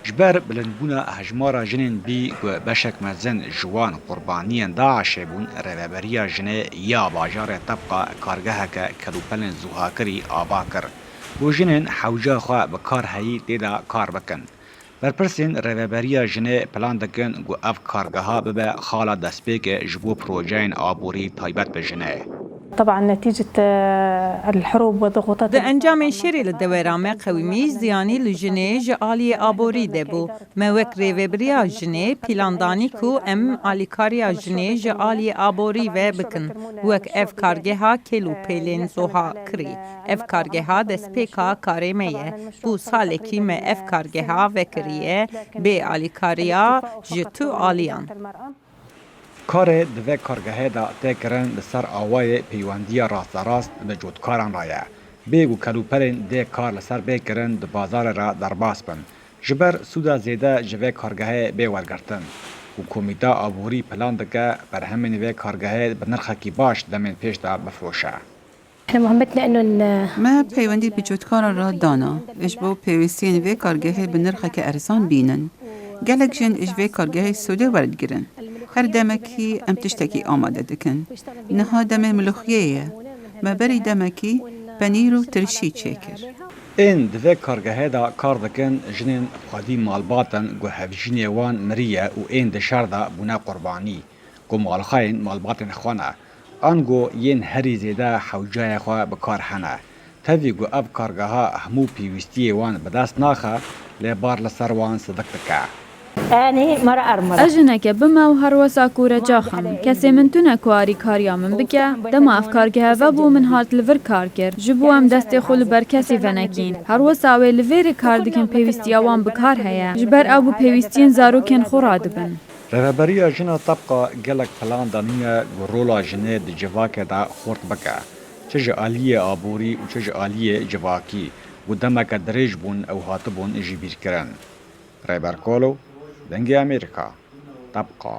جبر بلندبونا هجمارا جنین بی و بشک مزن جوان قربانیان داعش بون رهبریا جنه یا باجار طبقه کارگاه که کلوپلن زوهاکری آبا کر بو جنین حوجا خواه بکار هایی دیدا کار بکن برپرسین رهبریا جنه پلان دکن گو اف کارگاه ها ببه خالا دسپیک جبو پروژین آبوری تایبت بجنه طبعا نتيجة الحروب وضغوطات انجام شری لدورامه قویمی زیانی لجنه جعالی آبوری دبو موک ریوبریا جنه پیلاندانی کو ام آلیکاریا جنه جعالی آبوری و بکن وک اف کارگه ها کلو پیلین زوها کری اف کارگه ها دسپیکا کاریمیه بو سالکی me ev kargeha vekiriye bê alîkariya ji tu aliyan. کار دوه کارگاه دا تکرن لسر آوای پیواندی راست راست به جودکاران رایه. بیگو کلوپرین ده کار لسر بیکرن ده بازار را در باس بن. جبر سودا زیده جوه کارگاه بیورگرتن. و کمیتا آبوری پلان دکه بر همین وی کارگاه بنرخه کی باش دمین پیش دا بفروشه. ما پیوندی بجودکاران را دانا. اش بو پیوستین وی کارگاه بنرخه که ارزان بینن. گلک جن اش وی کارگاه سوده ورد گرن. هر دمکی ام تشتکی آماده دکن. نها دم ملوخیه ما بری دمکی پنیر و ترشی چکر. این دوه کارگاه دا کار دکن جنین خادی مالباتن گو هفجینی وان مریه و این دشار دا بنا قربانی. گو مالخاین مالباتن خوانه. آنگو ین هری زیده حوجای خواه بکار حنه. تاوی گو اف کارگاه همو پیوستی وان بدست ناخه لبار لسر وان صدق دکه. أجنك بما وهروسا كورا جاخم كسي من تونا كواري كاريا من بكا دما أفكار جهابو من هارت لفر كاركر جبو ام دستي خول بركسي فنكين هروسا وي لفير كاردكن بيوستيا وان بكار هيا جبر أبو بيوستين زارو كن خوراد بن رهبریا جنا طبقه گلک پلان دانیه گرولا جنه د جواکه دا خورت بکه چه جالیه آبوری و چه جالیه جواکی و دمک دریج بون او هاتبون جبیر کرن رهبر کولو دنگی امریکا طبقه